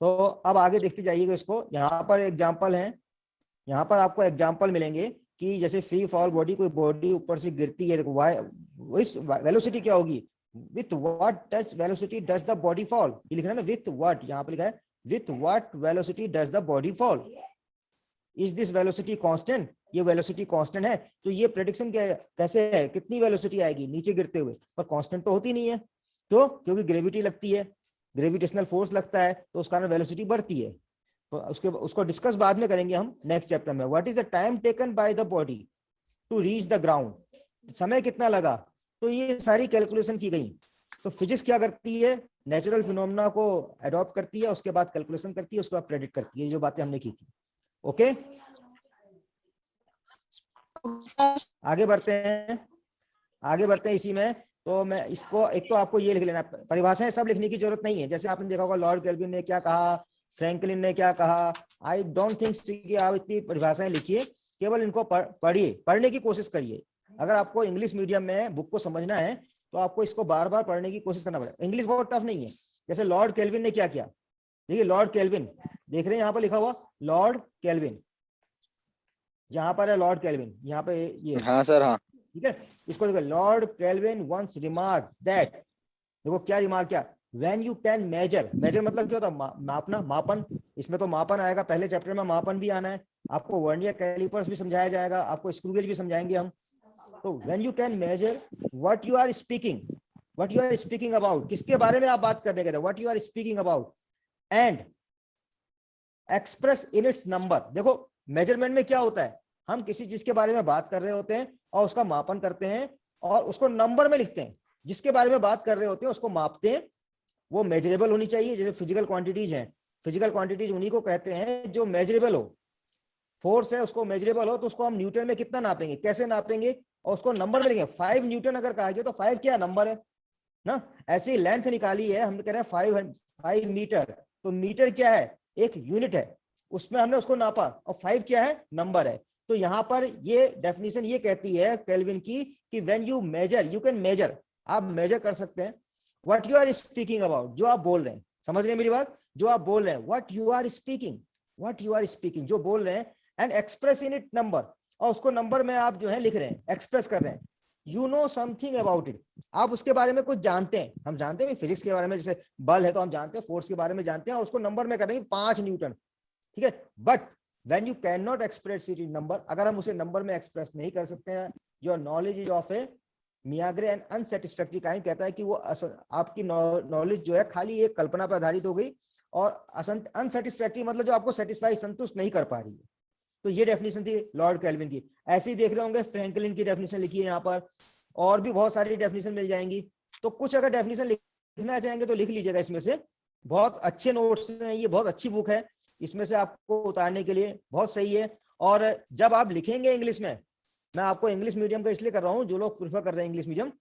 तो अब आगे देखते जाइएगा इसको। यहाँ पर एग्जाम्पल है, यहाँ पर आपको एग्जाम्पल मिलेंगे कि जैसे फ्री फॉल बॉडी, कोई बॉडी ऊपर से गिरती है, इस वेलोसिटी क्या होगी, with what touch velocity does the body fall, ये लिखना है ना, विथ व्हाट, यहाँ पर लिखा है with what velocity does the body fall, is this velocity constant, ये वेलोसिटी कांस्टेंट है। तो ये प्रेडिक्शन क्या है, कैसे है, कितनी वेलोसिटी आएगी नीचे गिरते हुए, पर कांस्टेंट तो होती नहीं है, तो क्योंकि ग्रेविटी लगती है, ग्रेविटेशनल फोर्स लगता है, तो उस कारण वेलोसिटी बढ़ती है। तो उसको डिस्कस बाद में करेंगे हम नेक्स्ट चैप्टर में। What is the time taken by the body to reach the ground, समय कितना लगा, तो ये सारी कैलकुलेशन की गई। तो फिजिक्स क्या करती है, नेचुरल फिनोमेना को अडॉप्ट करती है, उसके बाद कैलकुलेशन करती है, उसके बाद प्रेडिक्ट करती है, जो बातें हमने की थी। ओके, आगे बढ़ते हैं, आगे बढ़ते हैं इसी में। तो मैं इसको, एक तो आपको ये लिख लेना, परिभाषाएं सब लिखने की जरूरत नहीं है, जैसे आपने देखा होगा लॉर्ड केल्विन ने क्या कहा, फ्रैंकलिन ने क्या कहा, आई डोंट थिंक कि आप इतनी परिभाषाएं लिखिए, केवल इनको पढ़िए, पढ़ने की कोशिश करिए। अगर आपको इंग्लिश मीडियम में बुक को समझना है तो आपको इसको बार बार पढ़ने की कोशिश करना पड़ेगा। इंग्लिश बहुत टफ नहीं है। जैसे लॉर्ड केल्विन ने क्या किया, देखिए लॉर्ड केल्विन, देख रहे हैं यहाँ पर लिखा हुआ लॉर्ड केल्विन, जहां पर है लॉर्ड केल्विन, यहाँ पे ये, हाँ सर हाँ, ठीक है, इसको देखो, lord Kelvin once remark that, देखो क्या रिमार्क किया, when you can measure, measure मतलब क्या होता है, मापना, मापन, इसमें तो मापन आएगा, पहले चैप्टर में मापन भी आना है आपको, वर्नियर कैलिपर्स भी समझाया जाएगा आपको, स्क्रू गेज भी समझाएंगे हम। तो when you can measure what you are speaking, what you are speaking about, किसके बारे में आप बात करने के, what you are speaking about, and express in its number. देखो मेजरमेंट में क्या होता है, हम किसी चीज के बारे में बात कर रहे होते हैं और उसका मापन करते हैं और उसको नंबर में लिखते हैं, जिसके बारे में बात कर रहे होते हैं उसको मापते हैं, वो मेजरेबल होनी चाहिए। जैसे फिजिकल क्वांटिटीज हैं, फिजिकल क्वांटिटीज उन्हीं को कहते हैं जो मेजरेबल हो, फोर्स है उसको मेजरेबल हो तो उसको हम न्यूटन में कितना नापेंगे, कैसे नापेंगे, और उसको नंबर में लिखेंगे। 5 न्यूटन अगर कहा गया तो 5 क्या नंबर है ना, ऐसी लेंथ निकाली है, हम कह रहे हैं 5 मीटर, तो मीटर क्या है, एक यूनिट है, उसमें हमने उसको नापा, और 5 क्या है, नंबर है। तो यहाँ पर ये डेफिनेशन ये कहती है केल्विन की कि when you measure, you can measure, आप मेजर कर सकते हैं, what you are speaking about, जो आप बोल रहे हैं, समझ रहे हैं मेरी बात, जो आप बोल रहे हैं, what you are speaking, what you are speaking, जो बोल रहे हैं, and express in it number, और उसको नंबर में आप जो है लिख रहे हैं, एक्सप्रेस कर रहे हैं। You know something about it, आप उसके बारे में कुछ जानते हैं, हम जानते हैं फिजिक्स के बारे में, जैसे बल है तो हम जानते हैं, फोर्स के बारे में जानते हैं, और उसको नंबर में करेंगे 5 न्यूटन, ठीक है। But when you can not express it in number, अगर हम उसे नंबर में एक्सप्रेस नहीं कर सकते हैं, your knowledge is of a meagre and unsatisfactory kind, कहता है कि वो आपकी नॉलेज जो है खाली एक कल्पना पर आधारित हो गई, और अनसेटिस्फैक्टरी मतलब जो आपको सेटिस्फाई, संतुष्ट नहीं कर पा रही है। तो ये डेफिनेशन थी लॉर्ड केल्विन की। ऐसे ही देख रहे होंगे फ्रैंकलिन की डेफिनेशन लिखी है यहाँ पर, और भी बहुत सारी डेफिनेशन मिल जाएंगी। तो कुछ अगर डेफिनेशन लिखना चाहेंगे तो लिख लीजिएगा, इसमें से बहुत अच्छे नोट्स हैं, ये बहुत अच्छी बुक है, इसमें से आपको उतारने के लिए बहुत सही है। और जब आप लिखेंगे इंग्लिश में, मैं आपको इंग्लिश मीडियम का इसलिए कर रहा हूँ, जो लोग प्रीफर कर रहे हैं इंग्लिश मीडियम,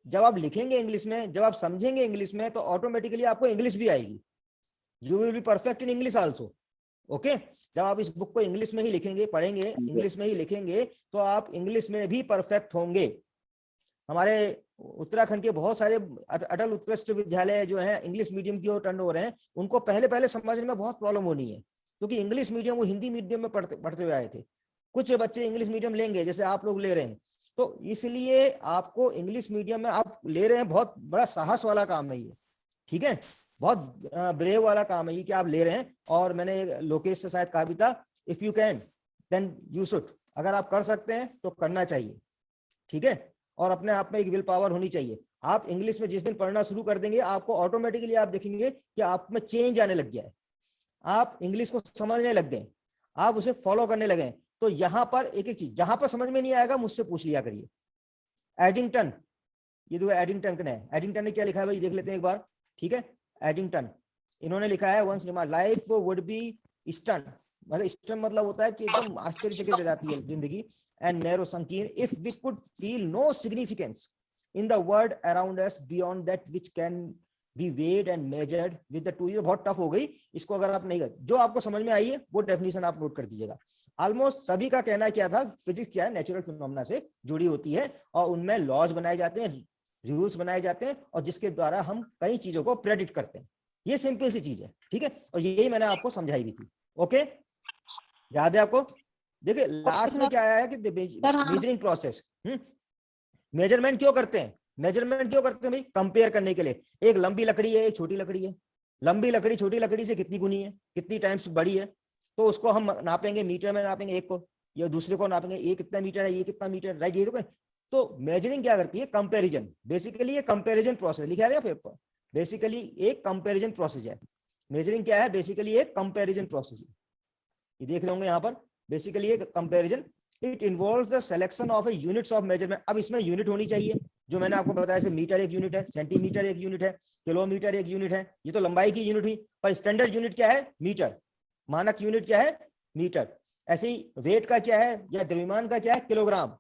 जब आप लिखेंगे इंग्लिश में, जब आप समझेंगे इंग्लिश में, तो ऑटोमेटिकली आपको इंग्लिश भी आएगी, you will be perfect in English also. Okay, जब आप इस बुक को इंग्लिश में ही लिखेंगे, पढ़ेंगे इंग्लिश में ही लिखेंगे, तो आप इंग्लिश में भी परफेक्ट होंगे। हमारे उत्तराखंड के बहुत सारे अटल उत्कृष्ट विद्यालय जो है इंग्लिश मीडियम की ओर टर्न हो रहे हैं, उनको पहले पहले समझने में बहुत प्रॉब्लम होनी है, क्योंकि इंग्लिश मीडियम वो हिंदी मीडियम में पढ़ते हुए आए थे। कुछ बच्चे इंग्लिश मीडियम लेंगे जैसे आप लोग ले रहे हैं, तो इसलिए आपको इंग्लिश मीडियम में आप ले रहे हैं, बहुत बड़ा साहस वाला काम है ये, ठीक है, बहुत ब्रेव वाला काम है ये कि आप ले रहे हैं। और मैंने लोकेश से शायद कहा भी था, if you can then you should, अगर आप कर सकते हैं तो करना चाहिए, ठीक है। और अपने आप में एक विल पावर होनी चाहिए। आप इंग्लिश में जिस दिन पढ़ना शुरू कर देंगे, आपको ऑटोमेटिकली आप देखेंगे कि आप में चेंज आने लग गया है, आप इंग्लिश को समझने लग गए, आप उसे फॉलो करने लगे। तो यहाँ पर एक एक चीज जहां पर समझ में नहीं आएगा मुझसे पूछ लिया करिए। एडिंगटन, ये जो एडिंगटन ने, एडिंगटन ने क्या लिखा है भाई, देख लेते हैं एक बार, ठीक है। एडिंगटन, इन्होंने लिखा है once remark life would be stun, मतलब स्टन मतलब होता है कि एकदम आश्चर्यचकित हो जाती है जिंदगी, एंड नैरो संकीर्ण, if we could feel no significance in the world around us beyond that which can be weighed and measured with the to. ये बहुत टफ हो गई, इसको अगर आप नहीं कर, जो आपको समझ में आई है वो डेफिनेशन आप नोट कर दीजिएगा। ऑलमोस्ट सभी का कहना क्या था, फिजिक्स क्या है, नेचुरल फिनोमेना से जुड़ी होती है, और उनमें लॉज बनाए जाते हैं, रूल्स बनाए जाते हैं, और जिसके द्वारा हम कई चीजों को प्रेडिक्ट करते हैं। ये सिंपल सी चीज है, ठीक है, और यही मैंने आपको समझाई भी थी। ओके, याद है आपको? देखिए लास्ट में क्या आया है कि सर हाँ। Measuring process. मेजरमेंट क्यों करते हैं? मेजरमेंट क्यों करते हैं भाई? कंपेयर करने के लिए। एक लंबी लकड़ी है, एक छोटी लकड़ी है, लंबी लकड़ी छोटी लकड़ी से कितनी गुनी है, कितनी टाइम्स बड़ी है, तो उसको हम नापेंगे, मीटर में नापेंगे एक को, या दूसरे को नापेंगे, ये कितना मीटर है, ये कितना मीटर, राइट? ये तो मेजरिंग क्या करती है? कंपैरिजन। बेसिकली ये कंपैरिजन प्रोसेस लिखा है पेपर, बेसिकली एक कंपैरिजन प्रोसेस है। मेजरिंग क्या है? बेसिकली एक कंपैरिजन प्रोसेस है, ये देख लोगे यहाँ पर, बेसिकली एक comparison. It involves the selection of a units of measurement. अब इसमें यूनिट होनी चाहिए, जो मैंने आपको बताया, जैसे मीटर एक यूनिट है, सेंटीमीटर एक यूनिट है, किलोमीटर एक यूनिट है, ये तो लंबाई की यूनिट हुई, पर स्टैंडर्ड यूनिट क्या है? मीटर। मानक यूनिट क्या है? मीटर। ऐसे ही वेट का क्या है, या द्रव्यमान का क्या है? किलोग्राम।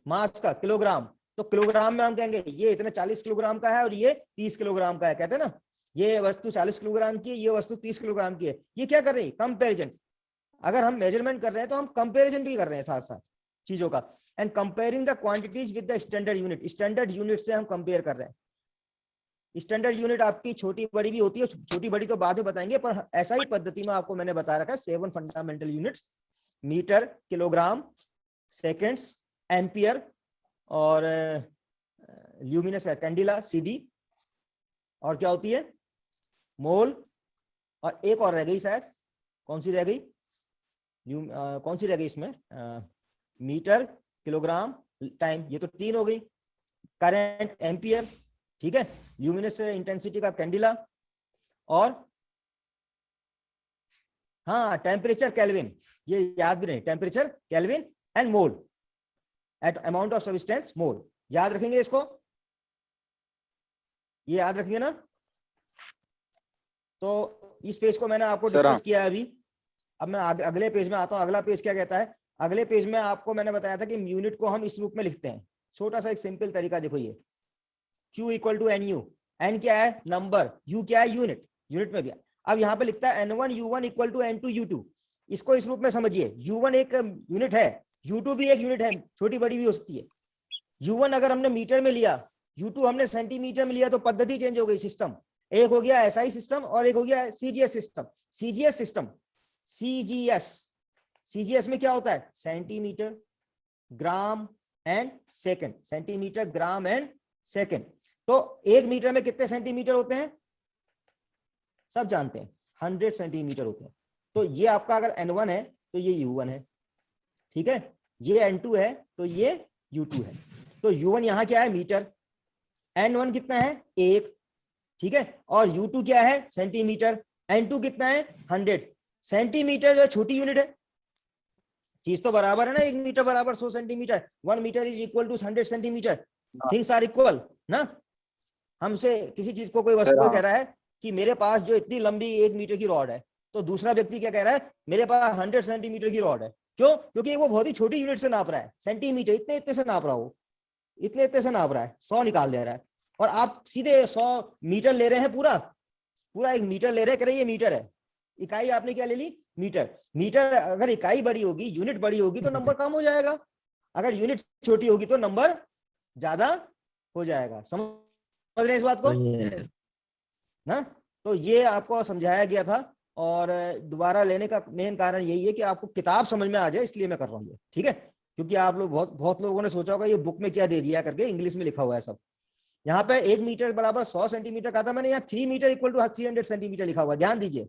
मास का किलोग्राम, तो किलोग्राम में हम कहेंगे ये इतना 40 किलोग्राम का है और ये 30 किलोग्राम का है, कहते हैं ना, ये वस्तु 40 किलोग्राम की है, ये वस्तु 30 किलोग्राम की है। ये क्या कर रही है? कंपेरिजन। अगर हम मेजरमेंट कर रहे हैं तो हम कंपैरिजन भी कर रहे हैं साथ साथ चीजों का। And comparing the quantities with the standard unit, standard unit से हम कंपेयर कर रहे हैं। स्टैंडर्ड यूनिट आपकी छोटी बड़ी भी होती है, छोटी बड़ी तो बाद में बताएंगे, पर ऐसा ही पद्धति में आपको मैंने बता रखा है 7 fundamental units, metre, kilogram, seconds, ampere, और ल्यूमिनस कैंडिला सीडी, और क्या होती है? मोल, और एक और रह गई शायद, कौन सी रह गई? कौन सी रह गई इसमें? मीटर, किलोग्राम, टाइम, ये तो 3 हो गई। करंट, एम्पियर, ठीक है, ल्यूमिनस इंटेंसिटी का कैंडिला, और हाँ टेम्परेचर केल्विन, ये याद भी नहीं, temperature kelvin, and mole, at amount of substance mole. याद रखेंगे इसको, ये याद रखेंगे ना? तो इस पेज को मैंने आपको डिस्कस किया है अभी। अब मैं अगले पेज में आता हूं। अगला पेज क्या कहता है? अगले पेज में आपको मैंने बताया था कि यूनिट को हम इस रूप में लिखते हैं। छोटा सा एक सिंपल तरीका देखो, ये Q equal to n u. N क्या है? नंबर, यू क्या है? यूनिट। यूनिट में भी अब यहाँ पे लिखता है N1 U1 equal to N2 U2। इसको इस रूप में समझिए, U1 एक यूनिट है, U2 भी एक यूनिट है, छोटी बड़ी भी हो सकती है। U1 अगर हमने मीटर में लिया, U2 हमने सेंटीमीटर में लिया, तो पद्धति चेंज हो गई, सिस्टम। एक हो गया SI सिस्टम और एक हो गया CGS system. CGS system, CGS, CGS में क्या होता है? Centimetre, gram and second, centimetre, gram and second. तो 1 मीटर में कितने सेंटीमीटर होते हैं? सब जानते हैं, 100 सेंटीमीटर होते हैं। तो ये आपका अगर N1 है तो ये U1 है, ठीक है, ये N2 है तो ये U2 है। तो U1 यहाँ क्या है? मीटर। N1 कितना है? 1, ठीक है, और U2 क्या है? सेंटीमीटर। N2 कितना है? 100। सेंटीमीटर जो छोटी यूनिट है, चीज तो बराबर है ना, 1 मीटर बराबर 100 centimetre, 1 metre is equal to 100 centimetre, things are equal ना। हमसे किसी चीज को, कोई वस्तु को कह रहा है कि मेरे पास जो इतनी लंबी 1 मीटर की रॉड है, तो दूसरा व्यक्ति क्या कह रहा है? मेरे पास 100 सेंटीमीटर की रॉड है। क्यों? क्योंकि वो बहुत ही छोटी यूनिट से नाप रहा है, सेंटीमीटर, इतने इतने से नाप रहा हो, इतने इतने से नाप रहा है, 100 निकाल दे रहा है, और आप सीधे 100 मीटर ले रहे हैं, पूरा पूरा 1 मीटर ले रहे हैं, कह रहे ये मीटर है। इकाई आपने क्या ले ली? मीटर। मीटर अगर इकाई बड़ी होगी, यूनिट बड़ी होगी, तो नंबर कम हो जाएगा, अगर यूनिट छोटी होगी तो नंबर ज्यादा हो जाएगा। समझ रहे हैं इस बात को ना? तो ये आपको समझाया गया था, और दोबारा लेने का मेन कारण यही है कि आपको किताब समझ में आ जाए, इसलिए मैं कर रहा हूँ ये, ठीक है। क्योंकि आप लोग बहुत लोगों ने सोचा होगा ये बुक में क्या दे दिया करके, इंग्लिश में लिखा हुआ है सब। यहाँ पे 1 मीटर बराबर 100 सेंटीमीटर कहा था मैंने, यहाँ 3 मीटर इक्वल टू 300 सेंटीमीटर लिखा हुआ, ध्यान दीजिए,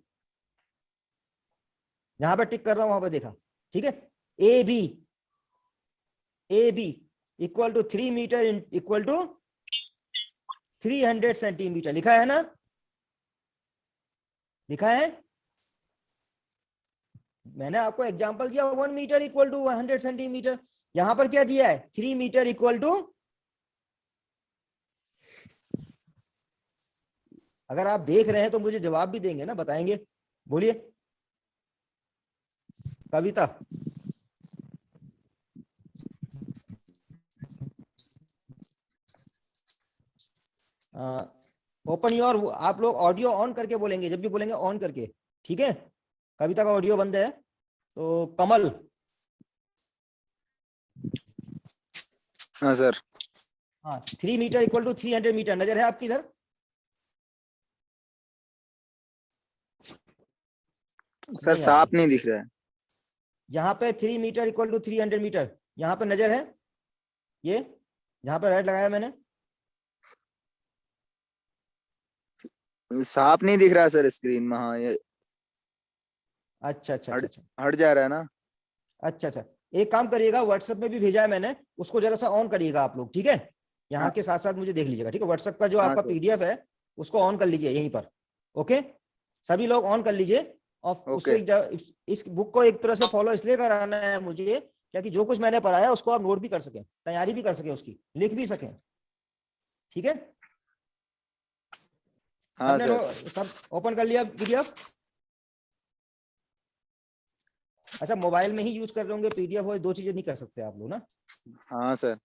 यहाँ पे टिक कर रहा हूं, वहां पे देखा, ठीक है। A B equal to 3 metre equal to 300 centimetre लिखा है ना? लिखा है, मैंने आपको एग्जांपल दिया 1 मीटर इक्वल टू 100 सेंटीमीटर। यहां पर क्या दिया है? 3 मीटर इक्वल टू, अगर आप देख रहे हैं तो मुझे जवाब भी देंगे ना, बताएंगे, बोलिए कविता। ओपन योर, आप लोग ऑडियो ऑन करके बोलेंगे, जब भी बोलेंगे ऑन करके, ठीक है। कविता का ऑडियो बंद है। तो कमल। हाँ सर। हाँ, 3 मीटर इक्वल टू 300 मीटर, नजर है आपकी इधर? सर नहीं आ रही। साफ नहीं दिख रहा है। यहाँ पे 3 मीटर इक्वल टू 300 मीटर, यहाँ पे नजर है, ये यहाँ पे रेड लगाया मैंने, साफ नहीं दिख रहा है सर स्क्रीन में। हाँ ये अच्छा अच्छा हट अच्छा अच्छा हट जा रहा है ना। अच्छा अच्छा। एक काम करिएगा, व्हाट्सएप में भी भेजा है मैंने, उसको जरा सा ऑन करिएगा आप लोग, ठीक है? यहाँ हाँ के साथ साथ मुझे देख लीजिएगा, ठीक है? व्हाट्सएप का जो हाँ आपका सर। पीडीएफ है उसको ऑन कर लीजिए यहीं पर। ओके, सभी लोग ऑन कर लीजिए। और ओके। उससे इस बुक को एक तरह से फॉलो इसलिए कराना है मुझे, ताकि जो कुछ मैंने पढ़ाया उसको आप नोट भी कर सकें, तैयारी भी कर सकें, उसकी लिख भी सकें, ठीक है? हाँ सबने सर। सब ओपन कर लिया पीडीएफ? अच्छा, मोबाइल में ही यूज कर रहे होंगे पीडीएफ, और दो चीजें नहीं कर सकते आप लोग ना, हाँ सर।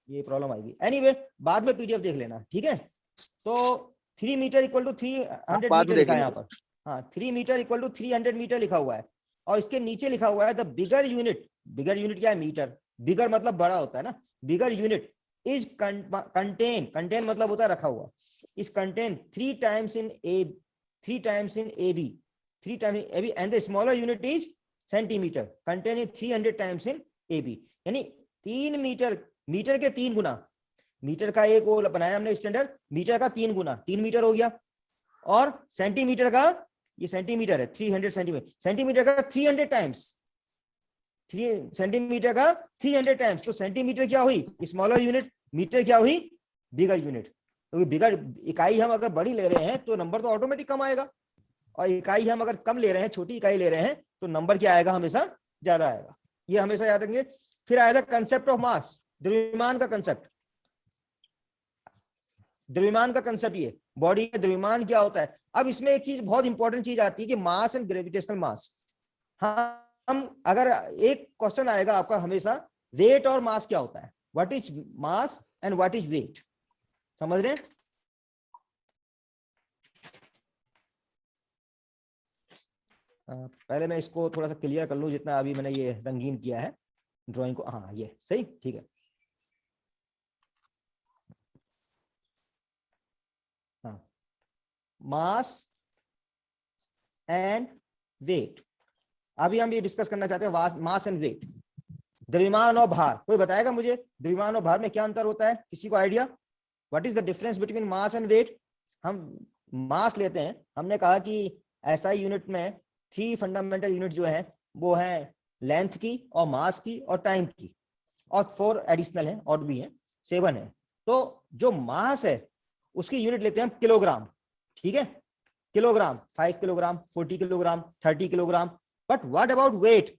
ये प्रॉब्लम आएगी। एनीवे बाद में पीडीएफ देख लेना, ठीक है? तो 3 मीटर इक्वल टू आप 300 बाद में मीटर लिखा है देखेंगे। यहाँ पर। हाँ, 3 मीटर इक्वल टू 300 मीटर लिखा हुआ है, और इसके नीचे लिखा हुआ है the bigger unit. Bigger unit क्या है? मीटर। बिगर मतलब बड़ा होता है ना। Bigger unit is contain, contain मतलब होता है रखा हुआ, is contain 3 times in A, 3 times in A B, 3 times in A B, and the smaller unit is centimetre, contain in 300 times in A B. यानी 3 मीटर, मीटर के 3 गुना, metre का एक वो बनाया हमने स्टैंडर्ड, मीटर का 3 गुना, 3 मीटर हो गया। और सेंटीमीटर का, ये सेंटीमीटर है 300 सेंटीमीटर, सेंटीमीटर का 300 टाइम्स, 3 सेंटीमीटर का 300 टाइम्स। तो सेंटीमीटर क्या हुई? स्मॉलर यूनिट, मीटर क्या हुई? Bigger unit. तो बिगर इकाई हम अगर बड़ी ले रहे हैं तो नंबर तो ऑटोमेटिक कम आएगा, और इकाई हम अगर कम ले रहे हैं, छोटी इकाई ले रहे हैं, तो नंबर क्या आएगा? हमेशा ज्यादा आएगा। ये हमेशा याद रखेंगे। फिर आएगा कंसेप्ट ऑफ मास, द्रव्यमान का कंसेप्ट। द्रव्यमान का कंसेप्ट, ये बॉडी का द्रव्यमान क्या होता है। अब इसमें एक चीज बहुत इंपॉर्टेंट चीज आती है कि मास एंड ग्रेविटेशनल मास। हम अगर एक क्वेश्चन आएगा आपका हमेशा, वेट और मास क्या होता है, what is mass and what is weight, समझ रहे हैं? पहले मैं इसको थोड़ा सा क्लियर कर लूं, जितना अभी मैंने ये रंगीन किया है ड्राइंग को। हाँ ये सही, ठीक है। हाँ, मास एंड वेट, अभी हम ये डिस्कस करना चाहते हैं, मास एंड वेट, द्रव्यमान और भार। कोई बताएगा मुझे द्रव्यमान और भार में क्या अंतर होता है? किसी को idea? What is the difference between mass and weight? हम मास लेते हैं, हमने कहा कि एसआई यूनिट में 3 फंडामेंटल यूनिट जो है वो है लेंथ की और मास की और टाइम की, और 4 एडिशनल है और भी है, 7 है। तो जो मास है उसकी यूनिट लेते हैं हम किलोग्राम, ठीक है? Kilogram, 5 kilogram, 40 kilogram, 30 kilogram. But what about wait?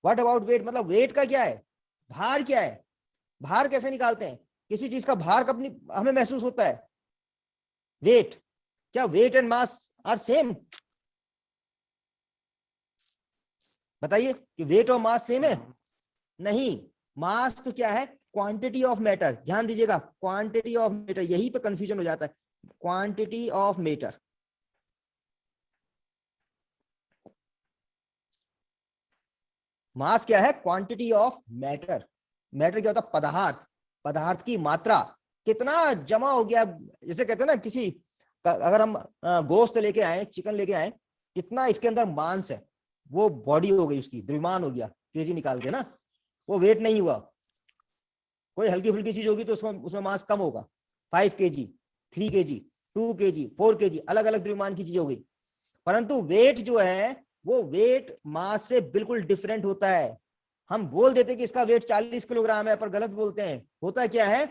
What about wait मतलब वेट का क्या है, भार क्या है? भार कैसे निकालते हैं? किसी चीज का भार कब हमें महसूस होता है? वेट। क्या weight and mass are same? बताइए कि वेट और मास सेम है? नहीं। मास तो क्या है? Quantity of matter. ध्यान दीजिएगा, क्वांटिटी ऑफ मैटर, यही पे कंफ्यूजन हो जाता है। क्वांटिटी ऑफ मैटर, मास क्या है? Quantity of matter. मैटर क्या होता है? पदार्थ, पदार्थ की मात्रा, कितना जमा हो गया। जैसे कहते हैं ना, किसी अगर हम गोश्त लेके आए, चिकन लेके आए, कितना इसके अंदर मांस है, वो बॉडी हो गई उसकी, द्रव्यमान हो गया, केजी निकाल के ना, वो वेट नहीं हुआ। कोई हल्की फुल्की चीज होगी तो उसमें मास कम होगा, 5 केजी, 3 केजी, 2 केजी, 4 केजी, अलग अलग द्रव्यमान की चीज हो गई। परंतु वेट जो है वो वेट मास से बिल्कुल डिफरेंट होता है। हम बोल देते कि इसका वेट 40 किलोग्राम है, पर गलत बोलते हैं। होता क्या है,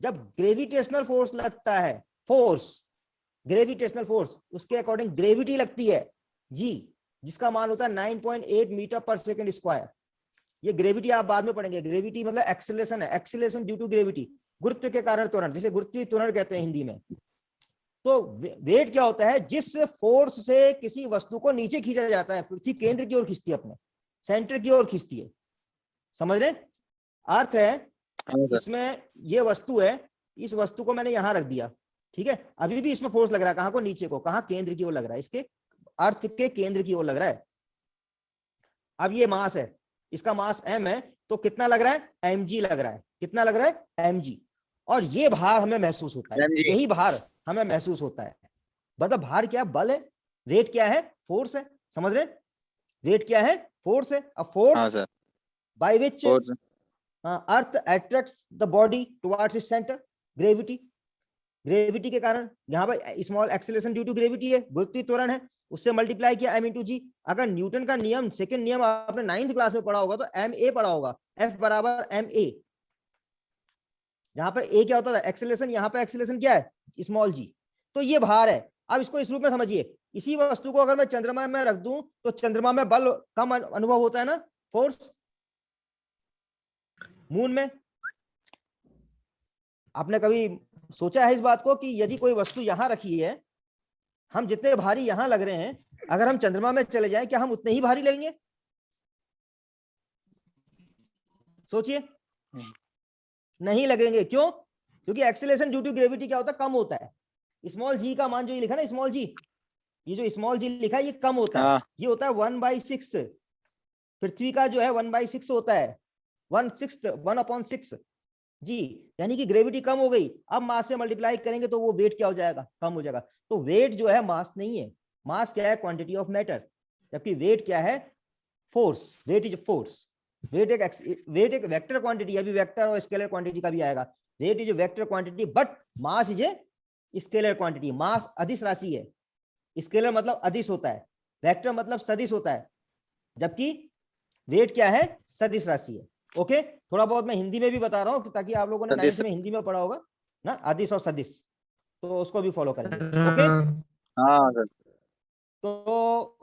जब ग्रेविटेशनल फोर्स लगता है, फोर्स, ग्रेविटेशनल फोर्स, उसके अकॉर्डिंग ग्रेविटी लगती है जी, जिसका मान होता है 9.8 मीटर पर सेकंड स्क्वायर। ये ग्रेविटी आप बाद में पढ़ेंगे। ग्रेविटी मतलब एक्सेलरेशन है, एक्सेलरेशन ड्यू टू ग्रेविटी, गुरुत्व के कारण त्वरण, जिसे गुरुत्वीय त्वरण कहते हैं हिंदी में। तो वेट क्या होता है? जिस फोर्स से किसी वस्तु को नीचे खींचा जाता है, पृथ्वी केंद्र की ओर खींचती है, अपने सेंटर की ओर खींचती है, समझ रहे? अर्थ है हाँ सर। इसमें, ये वस्तु है, इस वस्तु को मैंने यहां रख दिया, ठीक है? अभी भी इसमें फोर्स लग रहा है, कहां को? नीचे को। कहां? केंद्र की ओर लग रहा है, इसके अर्थ के केंद्र की ओर लग रहा है। अब ये मास है, इसका मास m है, तो कितना लग रहा है? mg लग रहा है। कितना लग रहा है? mg। और ये भार हमें महसूस होता है, जी। यही भार हमें महसूस होता है। मतलब भार क्या? बल है। वेट क्या है? फोर्स है। समझ रहे? वेट क्या है? फोर्स है। अ हाँ force sir, by which force. Earth attracts the body towards its centre, gravity. Gravity के कारण यहाँ पर small acceleration due to gravity है, गुरुत्वीय त्वरण है, उससे मल्टीप्लाई किया m इंटू जी। अगर न्यूटन का नियम, सेकंड नियम आपने 9th क्लास में पढ़ा होगा तो एम ए पढ़ा होगा, F बराबर एम ए। जहां पर ए क्या होता था? एक्सेलरेशन। यहाँ पे एक्सेलरेशन क्या है? स्मॉल जी। तो ये भार है। अब इसको इस रूप में समझिए, इसी वस्तु को अगर मैं चंद्रमा में रख दूं तो चंद्रमा में बल कम अनुभव होता है ना, फोर्स। मून में आपने कभी सोचा है इस बात को कि यदि कोई वस्तु यहां रखी है, हम जितने भारी यहां लग रहे हैं, अगर हम चंद्रमा में चले जाएं क्या हम उतने ही भारी लगेंगे? सोचिए, नहीं लगेंगे। क्यों? क्योंकि एक्सेलरेशन ड्यू टू ग्रेविटी क्या होता है? कम होता है। स्मॉल जी का मान जो ये लिखा ना, स्मॉल जी, ये जो स्मॉल जी लिखा है ये कम होता है। हाँ ये होता है 1/6। पृथ्वी का जो है 1/6 होता है, 1/6 जी। यानी कि ग्रेविटी कम हो गई। अब मास से मल्टीप्लाई करेंगे तो वो वेट क्या हो जाएगा? कम हो जाएगा। तो वेट जो है मास नहीं है, मास क्या है? Quantity of matter. जबकि वेट क्या है? Force. Weight is force. Weight एक वेक्टर क्वांटिटी, अभी वेक्टर और स्केलर क्वांटिटी का भी आएगा। Weight is vector quantity but mass is a scalar quantity. Mass अदिश राशि है। स्केलर मतलब अदिश होता है, वेक्टर मतलब सदिश होता है, जबकि वेट क्या है? सदिश राशि है। ओके, थोड़ा बहुत मैं हिंदी में भी बता रहा हूं ताकि आप लोगों ने 9th में हिंदी में पढ़ा होगा ना, अदिश और सदिश, तो उसको भी फॉलो करेंगे। ओके, हाँ सर। तो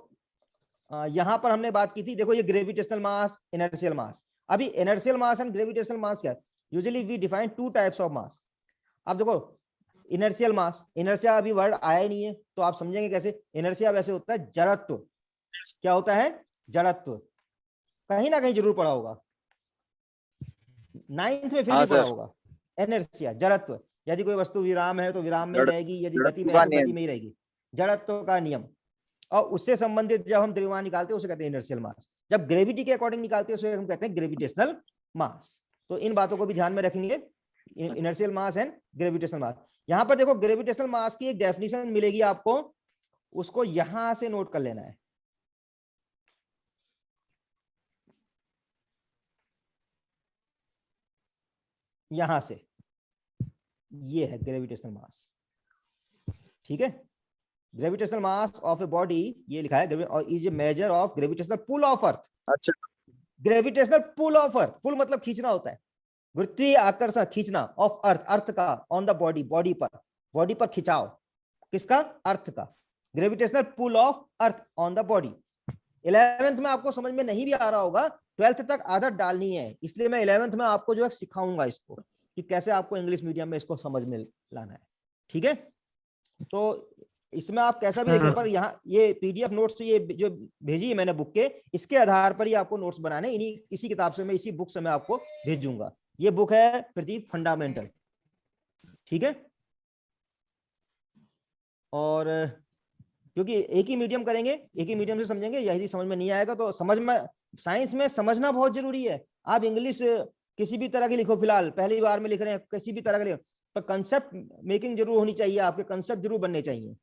यहां पर हमने बात की थी, देखो ये ग्रेविटेशनल मास, इनर्शियल मास। अभी inertial mass and gravitational mass क्या है? Usually we define 2 types of mass. अब देखो इनर्शियल मास, इनर्शिया अभी वर्ड आया ही नहीं है तो आप समझेंगे कैसे? इनर्शिया वैसे होता है जड़त्व। क्या होता है? जड़त्व। कहीं ना कहीं जरूर पढ़ा होगा, 9th में फिर हाँ भी पढ़ा सर, होगा। इनर्शिया, जड़त्व। यदि कोई वस्तु विराम है तो विराम में ही जड़ रहेगी, यदि गति में जड़त्व है का तो गति नियम। में ही रहेगी। जड़त्व का नियम। और उससे संबंधित जब हम द्रव्यमान निकालते हैं उसे कहते हैं इनर्शियल मास। जब ग्रेविटी के अकॉर्डिंग निकालते हैं उसे हम कहते हैं ग्रेविटेशनल मास। तो इन बातों को भी ध्यान में रखेंगे, इनर्शियल मास एंड ग्रेविटेशनल मास। यहां पर देखो ग्रेविटेशनल मास की एक डेफिनेशन मिलेगी आपको, उसको यहां से नोट कर लेना है। यहां से, ये है ग्रेविटेशनल मास। ठीक है, gravitational mass of a body, ये लिखा है, और is a measure of gravitational pull of earth. अच्छा। ग्रेविटेशनल पुल ऑफ अर्थ, पुल मतलब खींचना होता है, गुरुत्वीय आकर्षण, खींचना, ऑफ अर्थ, अर्थ का, ऑन द बॉडी, बॉडी पर खिंचाव, किसका? अर्थ का। Gravitational pull of earth on the body. 11th में आपको समझ में नहीं भी आ रहा होगा, 12th तक आदत डालनी है, इसलिए मैं 11th में आपको जो है सिखाऊंगा इसको कि कैसे आपको इंग्लिश मीडियम में इसको समझ में लाना है। ठीक है, तो इसमें आप कैसा भी देखिए, पर यहाँ ये पीडीएफ नोट्स ये जो भेजी है मैंने बुक के, इसके आधार पर ही आपको नोट्स बनाने, इन्हीं इसी किताब से मैं, इसी बुक से मैं आपको भेजूंगा। ये बुक है प्रदीप फंडामेंटल। ठीक है, और क्योंकि एक ही मीडियम करेंगे, एक ही मीडियम से समझेंगे, यदि समझ में नहीं आएगा तो समझ में, साइंस में समझना बहुत जरूरी है। आप इंग्लिश किसी भी तरह की लिखो, फिलहाल पहली बार में लिख रहे हैं, किसी भी तरह के लिखो, पर कंसेप्ट मेकिंग जरूर होनी चाहिए, आपके कंसेप्ट जरूर बनने चाहिए।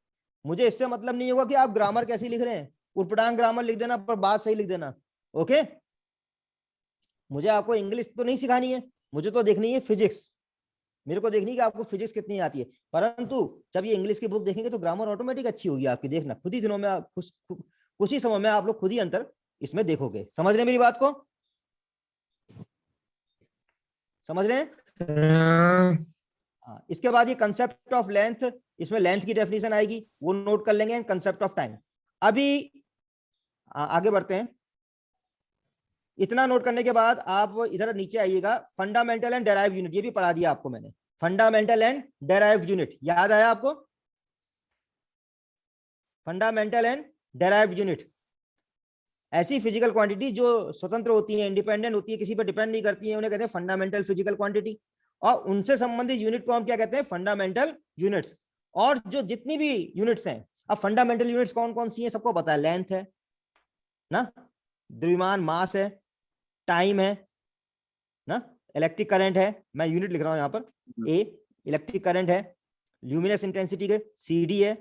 मुझे इससे मतलब नहीं होगा कि आप ग्रामर कैसे लिख रहे हैं, उटपटांग ग्रामर लिख देना पर बात सही लिख देना। ओके, मुझे आपको इंग्लिश तो नहीं सिखानी है, मुझे तो देखनी है फिजिक्स। मेरे को देखनी है कि आपको फिजिक्स कितनी आती है, परंतु जब ये इंग्लिश की बुक देखेंगे तो ग्रामर ऑटोमेटिक अच्छी होगी आपकी। देखना खुद ही दिनों में, कुछ ही समय में आप लोग खुद ही अंतर इसमें देखोगे। समझ रहे हैं मेरी बात को? समझ रहे हैं? हाँ, इसके बाद ये कंसेप्ट ऑफ लेंथ, इसमें लेंथ की डेफिनेशन आएगी, वो नोट कर लेंगे। Concept of time. अभी आगे बढ़ते हैं। इतना नोट करने के बाद आप इधर नीचे आइएगा, फंडामेंटल एंड डेराइव यूनिट, ये भी पढ़ा दिया आपको मैंने। फंडामेंटल एंड डेराइव यूनिट याद आया आपको? फंडामेंटल एंड डेराइव यूनिट ऐसी फिजिकल क्वांटिटी जो स्वतंत्र होती है, इंडिपेंडेंट होती है, किसी पर डिपेंड नहीं करती है, उन्हें कहते हैं फंडामेंटल फिजिकल क्वांटिटी। और उनसे संबंधित यूनिट को हम क्या कहते हैं? Fundamental units. और जो जितनी भी यूनिट्स हैं, अब फंडामेंटल यूनिट्स कौन कौन सी हैं सबको पता है, लेंथ है ना, द्रव्यमान मास है, टाइम है ना, इलेक्ट्रिक करंट है, मैं यूनिट लिख रहा हूं यहां पर, ए इलेक्ट्रिक करंट है, ल्यूमिनस इंटेंसिटी के सी डी है,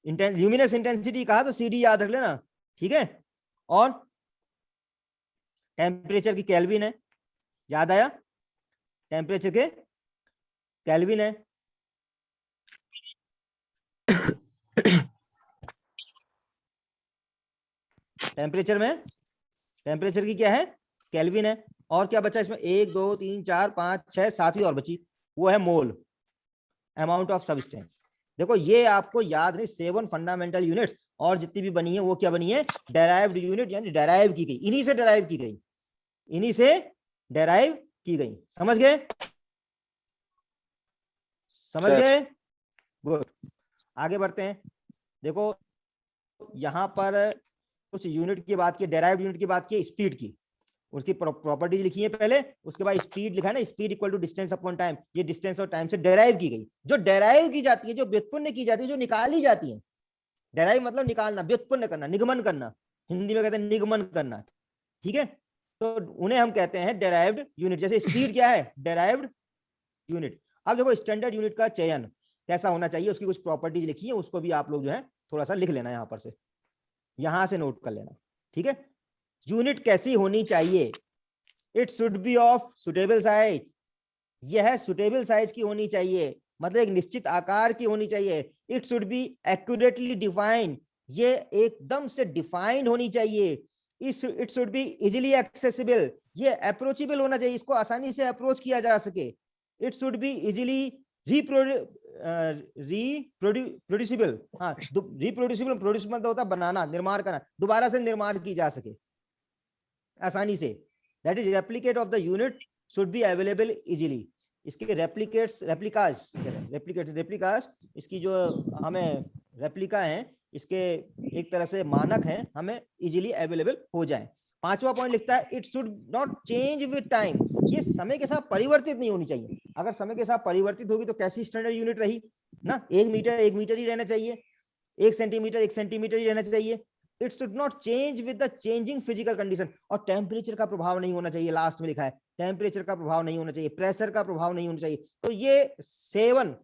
ल्यूमिनस इंटेंसिटी कहा तो सी डी याद रख लेना। ठीक है, और टेम्परेचर की केल्विन है, याद आया, टेम्परेचर के केल्विन है। टेम्परेचर में, टेम्परेचर की क्या है, केल्विन है। और क्या बचा इसमें, 1 2 3 4 5 6 7वीं और बची, वो है मोल, अमाउंट ऑफ सब्सटेंस। देखो ये आपको याद नहीं, 7 फंडामेंटल यूनिट्स, और जितनी भी बनी है वो क्या बनी है, डेराइव्ड यूनिट, यानी डेराइव की गई, इन्हीं से डेराइव की गई, इन्हीं से डेराइव की गई। समझ गए, समझ सर। गए, गुड। आगे बढ़ते हैं। देखो यहां पर कुछ यूनिट की बात की, डेराइव्ड यूनिट की बात की, स्पीड की, उसकी प्रॉपर्टीज लिखी है पहले, उसके बाद स्पीड लिखा है ना, speed equal to distance upon time, ये डिस्टेंस और टाइम से डेराइव की गई। जो डेराइव की जाती है, जो व्युत्पन्न की जाती है, जो निकाली जाती है, डेराइव मतलब निकालना, व्युत्पन्न करना, निगमन करना, हिंदी में कहते हैं निगमन करना, ठीक है, तो उन्हें हम कहते हैं डेराइव्ड यूनिट। जैसे स्पीड क्या है, डेराइव्ड यूनिट। अब देखो स्टैंडर्ड यूनिट का चयन कैसा होना चाहिए, उसकी कुछ प्रॉपर्टीज लिखी है, उसको भी आप लोग जो है थोड़ा सा लिख लेना, यहां पर से, यहां से नोट कर लेना, ठीक है। यूनिट कैसी होनी चाहिए, it should be of suitable size, यह सुटेबल साइज की होनी चाहिए, मतलब एक निश्चित आकार की होनी चाहिए। It should be accurately defined, ये एकदम से डिफाइंड होनी चाहिए। It should be easily accessible, ये अप्रोचेबल होना चाहिए, इसको आसानी से अप्रोच किया जा सके। It should be easily reproducible, हाँ रिप्रोड्यूसिबल, प्रोड्यूसिबल तो होता है बनाना, निर्माण करना, दोबारा से निर्माण की जा सके आसानी से। That is replicate of the unit should be available easily. इसके रेप्लिकेट्स, रेप्लिकास इसकी जो हमें रेप्लिका है, इसके एक तरह से मानक हैं, हमें इजीली अवेलेबल हो जाए। 5वां पॉइंट लिखता है, it should not change with time, ये समय के साथ परिवर्तित नहीं होनी चाहिए। अगर समय के साथ परिवर्तित होगी तो कैसी स्टैंडर्ड यूनिट रही ना, 1 मीटर 1 मीटर ही रहना चाहिए, 1 सेंटीमीटर 1 सेंटीमीटर ही रहना चाहिए। It should not change with the changing physical condition, और टेम्परेचर का प्रभाव नहीं होना चाहिए, लास्ट में लिखा है टेम्परेचर का प्रभाव नहीं होना चाहिए, प्रेशर का प्रभाव नहीं होना चाहिए। तो ये 6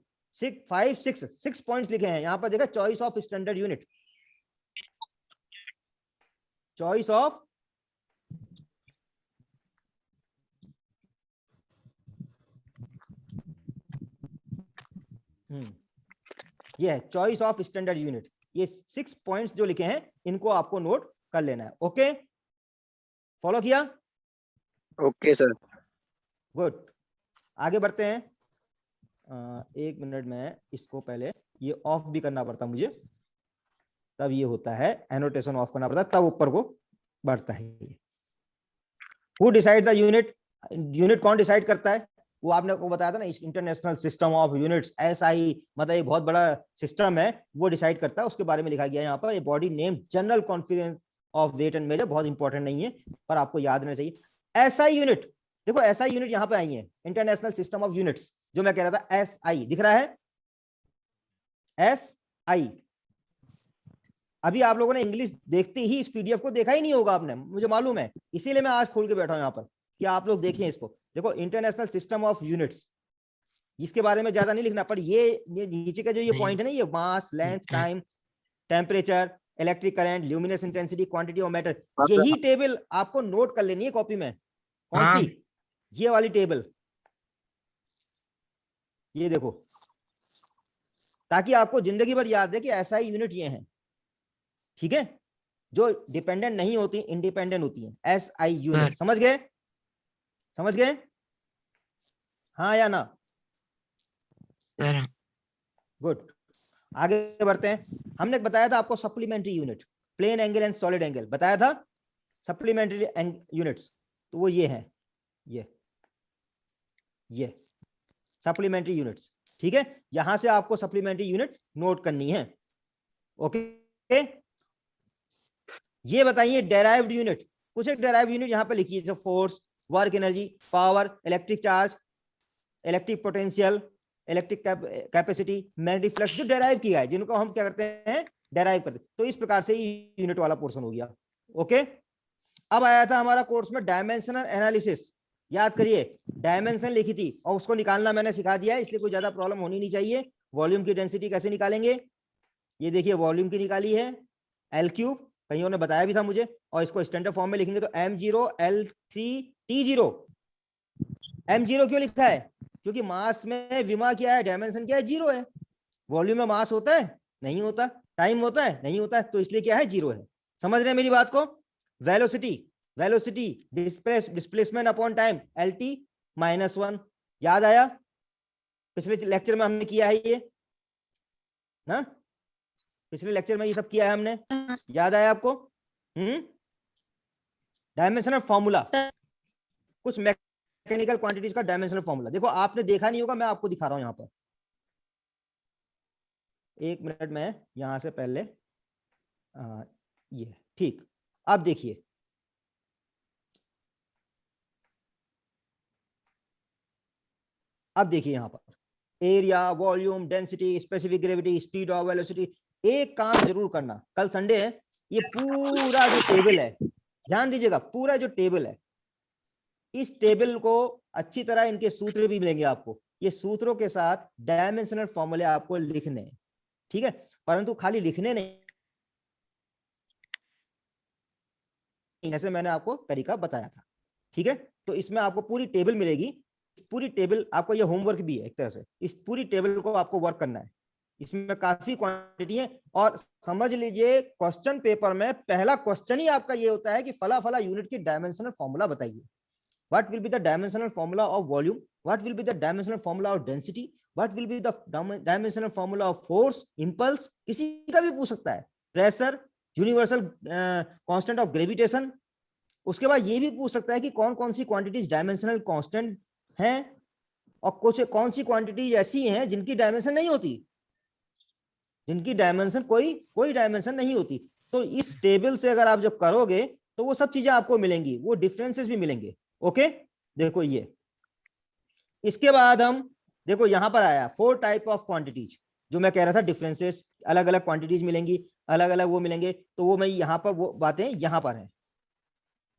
पॉइंट्स लिखे हैं यहां पर, देखा, choice of standard unit, choice of ये है चॉइस ऑफ स्टैंडर्ड यूनिट। ये 6 पॉइंट्स जो लिखे हैं इनको आपको नोट कर लेना है। ओके, फॉलो किया? Okay sir. गुड, आगे बढ़ते हैं। 1 मिनट में इसको पहले ये ऑफ भी करना पड़ता मुझे, तब ये होता है, एनोटेशन ऑफ करना पड़ता तब ऊपर को बढ़ता है। Who decide the unit, unit कौन डिसाइड करता है, वो आपने को बताया था ना, international system of units, SI, मतलब एक बहुत बड़ा सिस्टम है, वो डिसाइड करता है, उसके बारे में लिखा गया है यहाँ पर। Body name general conference of weight and measure, बहुत इंपॉर्टेंट नहीं है पर आपको याद रहना चाहिए। SI यूनिट, देखो SI यूनिट यहाँ पे आई है, इंटरनेशनल सिस्टम ऑफ यूनिट्स, जो मैं कह रहा था SI दिख रहा है, SI। अभी आप लोगों ने इंग्लिश देखते ही इस PDF को देखा ही नहीं होगा आपने, मुझे मालूम है, इसीलिए मैं आज खोल के बैठा हूं यहाँ पर कि आप लोग देखें इसको। देखो इंटरनेशनल सिस्टम ऑफ यूनिट्स, जिसके बारे में ज्यादा नहीं लिखना, पर ये नीचे का जो ये पॉइंट है ना, ये mass, length, time, temperature, electric current, luminous intensity, quantity of matter, यही टेबल आपको नोट कर लेनी है कॉपी में। कौन सी? ये वाली टेबल, ये देखो, ताकि आपको जिंदगी भर याद है कि SI यूनिट ये है, ठीक है, जो डिपेंडेंट नहीं होती, इंडिपेंडेंट होती है, SI यूनिट। समझ गए, समझ गए, हाँ या ना? गुड, आगे बढ़ते हैं। हमने बताया था आपको supplementary unit, plane angle and solid angle बताया था, सप्लीमेंट्री यूनिट्स, तो वो ये है, ये सप्लीमेंट्री यूनिट्स, ठीक है। यहां से आपको सप्लीमेंट्री यूनिट नोट करनी है। ओके, ये बताइए डेराइव्ड यूनिट, कुछ एक डेराइव्ड यूनिट यहां पे लिखी है, force, work energy, power, electric charge, electric potential, electric capacity, magnetic flux, जो डेराइव किया है, जिनको हम क्या करते हैं, डेराइव करते हैं। तो इस प्रकार से यूनिट वाला पोर्शन हो गया। ओके, अब आया था हमारा कोर्स में डायमेंशनल एनालिसिस, याद करिए, डायमेंशन लिखी थी और उसको निकालना मैंने सिखा दिया है, इसलिए कोई ज्यादा प्रॉब्लम होनी नहीं चाहिए। वॉल्यूम की डेंसिटी कैसे निकालेंगे, ये देखिए, वॉल्यूम की निकाली है, L³ कईयों ने बताया भी था मुझे, और इसको स्टैंडर्ड फॉर्म में लिखेंगे तो m0l3t0। m0 क्यों लिखा है? क्योंकि मास में विमा क्या है, डायमेंशन क्या है, 0 है। वॉल्यूम में मास होता है? नहीं होता। टाइम होता है? नहीं होता है। तो इसलिए क्या है, 0 है। समझ रहे हैं मेरी बात को? Velocity, velocity displacement upon time LT-1। याद आया? पिछले लेक्चर में हमने किया है ये ना, पिछले लेक्चर में ये सब किया है हमने, याद आया आपको? डायमेंशनल फॉर्मूला, कुछ मैकेनिकल क्वांटिटीज का डायमेंशनल फॉर्मूला। देखो आपने देखा नहीं होगा, मैं आपको दिखा रहा हूं यहां पर। 1 मिनट में यहां से पहले ये ठीक। अब देखिए, अब देखिए यहां पर area, volume, density, specific gravity, speed of velocity. एक काम जरूर करना, कल संडे है, ये पूरा जो टेबल है, ध्यान दीजिएगा, पूरा जो टेबल है, इस टेबल को अच्छी तरह, इनके सूत्र भी मिलेंगे आपको, ये सूत्रों के साथ डायमेंशनल फॉर्मूले आपको लिखने हैं, ठीक है? परंतु खाली लिखने नहीं, जैसे मैंने आपको तरीका बताया था, ठीक है? तो इसमें आपको पूरी टेबल मिलेगी। पूरी टेबल आपको, ये होमवर्क भी है एक तरह से, इस पूरी टेबल को आपको वर्क करना है। इसमें काफी क्वांटिटी है, और समझ लीजिए क्वेश्चन पेपर में पहला क्वेश्चन ही आपका ये होता है कि फला फला यूनिट की डायमेंशनल फॉर्मूला बताइए। What will be the dimensional formula of volume? What will be the dimensional formula of density? What will be the dimensional formula of force, impulse? किसी का भी पूछ सकता है। Pressure, universal constant of gravitation. उसके बाद ये भी पूछ सकता है कि कौन कौन सी क्वांटिटीज डायमेंशनल कांस्टेंट हैं, और कुछ कौन सी क्वांटिटीज ऐसी हैं जिनकी डायमेंशन नहीं होती, जिनकी डायमेंशन कोई डायमेंशन नहीं होती। तो इस टेबल से अगर आप जब करोगे तो वो सब चीजें आपको मिलेंगी, वो डिफरेंसेस भी मिलेंगे। ओके, देखो ये, इसके बाद हम देखो यहां पर आया 4 टाइप ऑफ क्वांटिटीज, जो मैं कह रहा था डिफरेंसेस, अलग अलग क्वांटिटीज मिलेंगी, अलग अलग वो मिलेंगे, तो वो मैं यहां पर, वो बातें यहां पर है।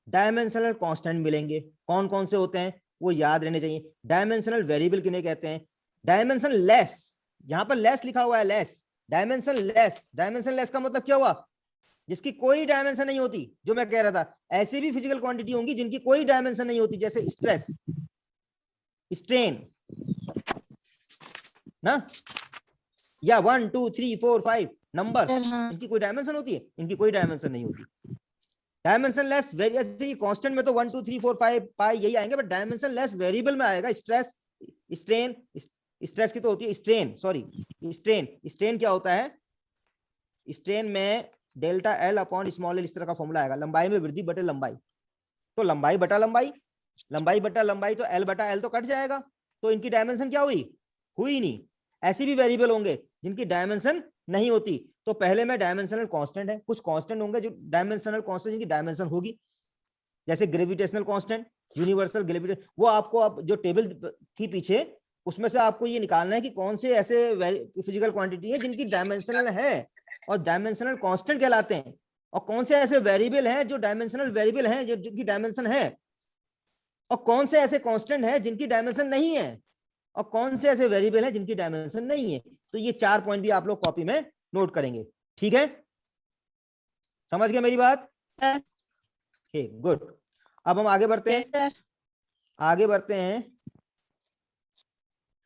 डायमेंशनल कांस्टेंट मिलेंगे, कौन कौन से होते हैं वो याद रहने चाहिए। डायमेंशनल वेरिएबल किन्हें कहते हैं? डायमेंशन लेस, यहां पर लेस लिखा हुआ है, less, dimension less. Dimension less का मतलब क्या हुआ? जिसकी कोई डायमेंशन नहीं होती, जो मैं कह रहा था, ऐसी भी फिजिकल क्वांटिटी होंगी जिनकी कोई डायमेंशन नहीं होती, जैसे स्ट्रेस, स्ट्रेन ना, या 1 2 3 4 5 नंबर्स, इनकी कोई डायमेंशन होती है? इनकी कोई डायमेंशन नहीं होती। डायमेंशन लेस वेरिएबल, कांस्टेंट में तो 1 2 3 4 5 पाई यही आएंगे, बट डायमेंशन लेस वेरिएबल में आएगा स्ट्रेस, स्ट्रेन। स्ट्रेस की तो होती है स्ट्रेन, सॉरी स्ट्रेन। स्ट्रेन क्या होता है? स्ट्रेन में delta L upon small L, इस तरह का फॉर्मूला आएगा, लंबाई में वृद्धि बटे लंबाई। तो लंबाई बटा लंबाई, लंबाई बटा लंबाई, तो एल बटा एल तो कट जाएगा, तो इनकी डायमेंशन क्या हुई? हुई नहीं। ऐसी भी वेरिएबल होंगे जिनकी डायमेंशन नहीं होती, तो पहले में डायमेंशनल कांस्टेंट है, कुछ कांस्टेंट होंगे जो डायमेंशनल कांस्टेंट जिनकी डायमेंशन होगी, जैसे ग्रेविटेशनल कांस्टेंट, यूनिवर्सल ग्रेविटेशन। वो आपको अब जो टेबल थी पीछे, उसमें से आपको ये निकालना है कि कौन से ऐसे फिजिकल क्वांटिटी है जिनकी डायमेंशनल है और डायमेंशनल कांस्टेंट कहलाते हैं, और कौन से ऐसे वेरिएबल हैं जो डायमेंशनल वेरिएबल हैं जिनकी डायमेंशन है, और कौन से ऐसे कांस्टेंट हैं जिनकी डायमेंशन नहीं है, और कौन से ऐसे वेरिएबल हैं जिनकी डायमेंशन नहीं है। तो ये 4 पॉइंट भी आप लोग कॉपी में नोट करेंगे, ठीक है? समझ गए मेरी बात? ठीक, गुड। अब हम आगे बढ़ते हैं, आगे बढ़ते हैं।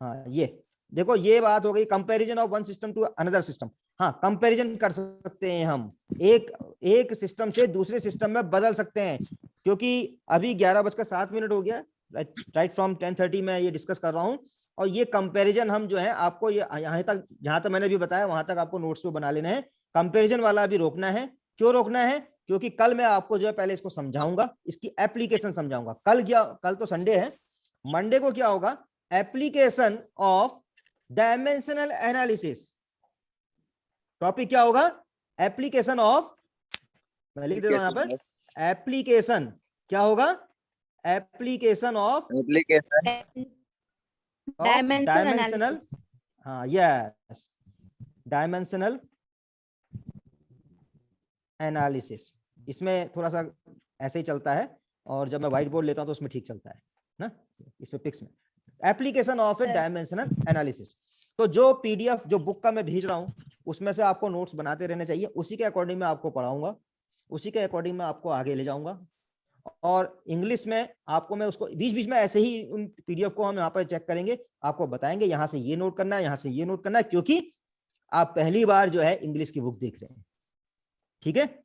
हाँ, ये देखो, ये बात हो गई comparison of one system to another system. हाँ, कंपैरिजन कर सकते हैं हम, एक सिस्टम से दूसरे सिस्टम में बदल सकते हैं, क्योंकि अभी 11:07 हो गया, राइट फ्रॉम 10:30 में ये डिस्कस कर रहा हूँ। और ये कंपैरिजन हम जो है आपको, ये यहाँ तक जहां तक मैंने भी बताया वहां तक आपको नोट्स पे बना लेना है। कंपैरिजन वाला अभी रोकना है। क्यों रोकना है? क्योंकि कल मैं आपको जो है पहले इसको समझाऊंगा, इसकी एप्लीकेशन समझाऊंगा। कल तो संडे है, मंडे को क्या होगा? Application of dimensional analysis. Topic क्या होगा? एप्लीकेशन ऑफ, मैं लिख देता हूं यहां पर, एप्लीकेशन क्या होगा? एप्लीकेशन ऑफ डायमेंशनल, हाँ यस, डायमेंशनल एनालिसिस। इसमें थोड़ा सा ऐसे ही चलता है, और जब मैं व्हाइट बोर्ड लेता हूं तो उसमें ठीक चलता है ना, इसमें पिक्स में। Application of A dimensional analysis. तो जो पीडीएफ, जो बुक का मैं भेज रहा हूं, उसमें से आपको नोट्स बनाते रहने चाहिए, उसी के अकॉर्डिंग मैं आपको पढ़ाऊंगा। उसी के अकॉर्डिंग मैं आपको आगे ले जाऊंगा। और इंग्लिश में आपको मैं उसको बीच बीच में ऐसे ही उन पीडीएफ को हम यहाँ पर चेक करेंगे, आपको बताएंगे यहाँ से ये नोट करना है, यहाँ से ये नोट करना है, क्योंकि आप पहली बार जो है इंग्लिश की बुक देख रहे हैं, ठीक है,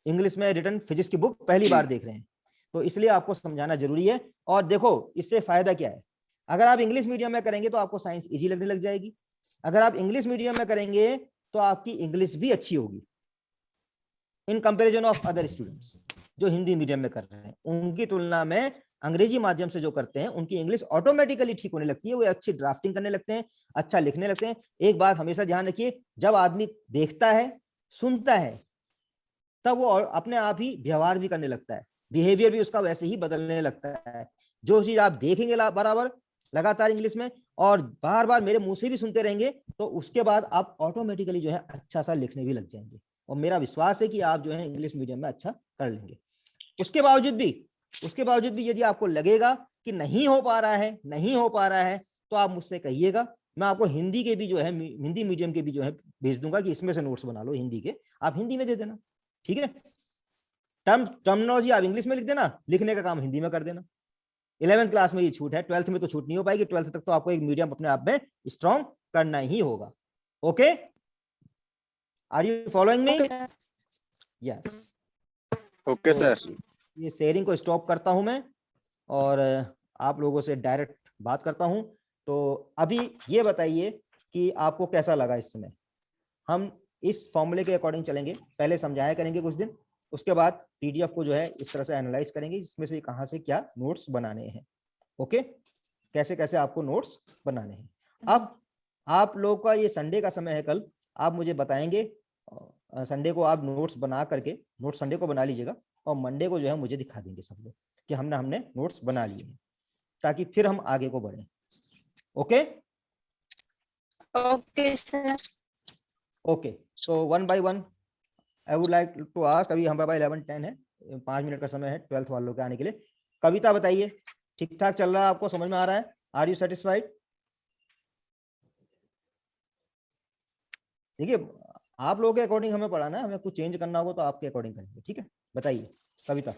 इंग्लिश में रिटन फिजिक्स की बुक पहली बार देख रहे हैं, तो इसलिए आपको समझाना जरूरी है। और देखो इससे फायदा क्या है, अगर आप इंग्लिश मीडियम में करेंगे तो आपको साइंस इजी लगने लग जाएगी, अगर आप इंग्लिश मीडियम में करेंगे तो आपकी इंग्लिश भी अच्छी होगी in comparison of other students जो हिंदी मीडियम में कर रहे हैं, उनकी तुलना में अंग्रेजी माध्यम से जो करते हैं उनकी इंग्लिश ऑटोमेटिकली ठीक होने लगती है, वो अच्छी ड्राफ्टिंग करने लगते हैं, अच्छा लिखने लगते हैं। एक बात हमेशा ध्यान रखिए, जब आदमी देखता है सुनता है तब वो अपने आप ही व्यवहार भी करने लगता है, बिहेवियर भी उसका वैसे ही बदलने लगता है। जो चीज आप देखेंगे बराबर लगातार इंग्लिश में और बार बार मेरे मुंह से भी सुनते रहेंगे तो उसके बाद आप ऑटोमेटिकली जो है अच्छा सा लिखने भी लग जाएंगे, और मेरा विश्वास है कि आप जो है इंग्लिश मीडियम में अच्छा कर लेंगे। उसके बावजूद भी यदि आपको लगेगा कि नहीं हो पा रहा है तो आप मुझसे कहिएगा, मैं आपको हिंदी के भी जो है हिंदी मीडियम के भी जो है भेज दूंगा कि इसमें से नोट्स बना लो हिंदी के, आप हिंदी में दे देना, ठीक है। टर्मिनोलॉजी आप इंग्लिश में लिख देना, लिखने का काम हिंदी में कर देना। 11th क्लास में ये छूट है, 12th में तो छूट नहीं हो पाएगी, 12th तक तो आपको एक मीडियम अपने आप में स्ट्रॉन्ग करना ही होगा। Okay, are you following me? Yes, okay sir. ये शेयरिंग को स्टॉप करता हूं मैं और आप लोगों से डायरेक्ट बात करता हूं। तो अभी ये बताइए कि आपको कैसा लगा इस समय। हम इस फॉर्मूले के अकॉर्डिंग चलेंगे, पहले समझाया करेंगे कुछ दिन, उसके बाद पीडीएफ को जो है इस तरह से एनालाइज करेंगे इसमें से कहां से क्या नोट्स बनाने हैं। ओके, कैसे कैसे आपको नोट्स बनाने हैं। अब आप लोग का ये संडे का समय है, कल आप मुझे बताएंगे, संडे को आप नोट्स बना करके, नोट्स संडे को बना लीजिएगा और मंडे को जो है मुझे दिखा देंगे सब लोग कि हमने नोट्स बना लिए हैं, ताकि फिर हम आगे को बढ़े। Okay okay sir. ओके, तो 1 by 1 I would like to ask, अभी हमारे 11:10 है, 5 मिनट का समय है 12th वालों के आने के लिए। कविता बताइए, ठीक ठाक चल रहा है, आपको समझ में आ रहा है, आर यू सेटिस्फाइड? देखिए आप लोगों के अकॉर्डिंग हमें पढ़ाना है, हमें कुछ चेंज करना होगा तो आपके अकॉर्डिंग करेंगे, ठीक है। बताइए कविता।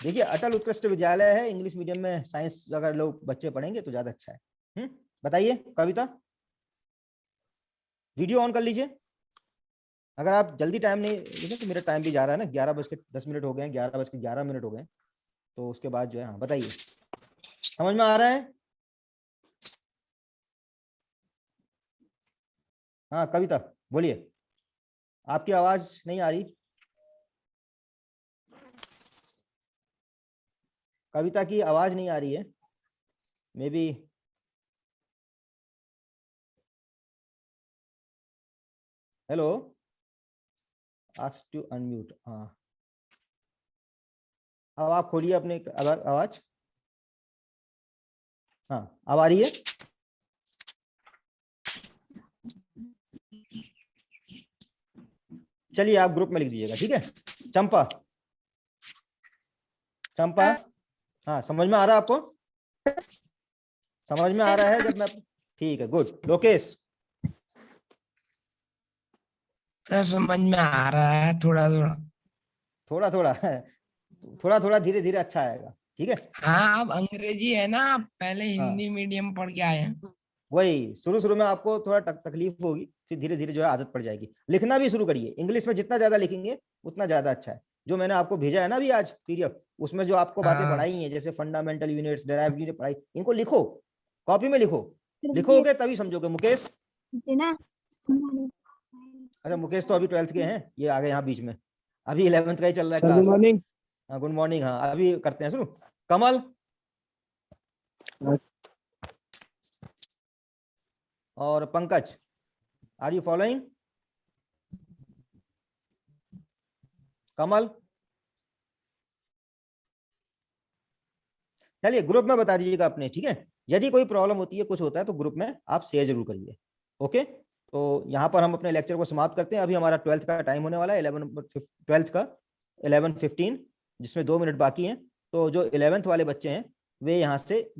देखिए अटल उत्कृष्ट विद्यालय है, इंग्लिश मीडियम में साइंस अगर लोग बच्चे पढ़ेंगे तो ज्यादा अच्छा है। बताइए कविता, वीडियो ऑन कर लीजिए। अगर आप जल्दी टाइम नहीं देखिए तो मेरा टाइम भी जा रहा है ना, 11:10 हो गए हैं, 11:11 हो गए, तो उसके बाद जो है, हाँ बताइए, समझ में आ रहा है? हाँ कविता बोलिए, आपकी आवाज नहीं आ रही। कविता की आवाज नहीं आ रही है, maybe. Hello, ask to unmute. हाँ अब आप खोलिए अपने आवाज। हाँ अब आ रही है। चलिए आप ग्रुप में लिख दीजिएगा, ठीक है। चंपा, चंपा, हाँ समझ में आ रहा है आपको? समझ में आ रहा है जब मैं, ठीक है, गुड। लोकेश, सर समझ में आ रहा है, थोड़ा थोड़ा धीरे धीरे अच्छा आएगा, ठीक है। हाँ अब अंग्रेजी है ना, पहले हाँ हिंदी मीडियम पढ़ के आए हैं। वही, शुरू में आपको थोड़ा तकलीफ होगी, फिर धीरे धीरे जो है आदत पड़ जाएगी। लिखना भी शुरू करिए, इंग्लिश में जितना ज्यादा लिखेंगे उतना ज्यादा अच्छा है। जो मैंने आपको भेजा है ना अभी आज पीडीएफ, उसमें जो आपको बातें हाँ। पढ़ाई हैं, जैसे फंडामेंटल यूनिट्स, डेराइव्ड यूनिट पढ़ाई, इनको लिखो, कॉपी में लिखो, लिखोगे तभी समझोगे। मुकेश, अच्छा मुकेश तो अभी 12th के हैं, ये आ गए यहाँ बीच में, अभी 11th का ही चल रहा है क्लास। Good morning. हाँ गुड मॉर्निंग, हाँ अभी करते हैं शुरू। कमल और पंकज, आर यू फॉलोइंग? कमल, चलिए ग्रुप में बता दीजिएगा अपने, ठीक है। यदि कोई प्रॉब्लम होती है, कुछ होता है तो ग्रुप में आप शेयर जरूर करिए। ओके, तो यहाँ पर हम अपने लेक्चर को समाप्त करते हैं। अभी हमारा 12th का टाइम होने वाला है, 12th का 11:15, जिसमें 2 मिनट बाकी हैं। तो जो 11th वाले बच्चे हैं वे यहाँ से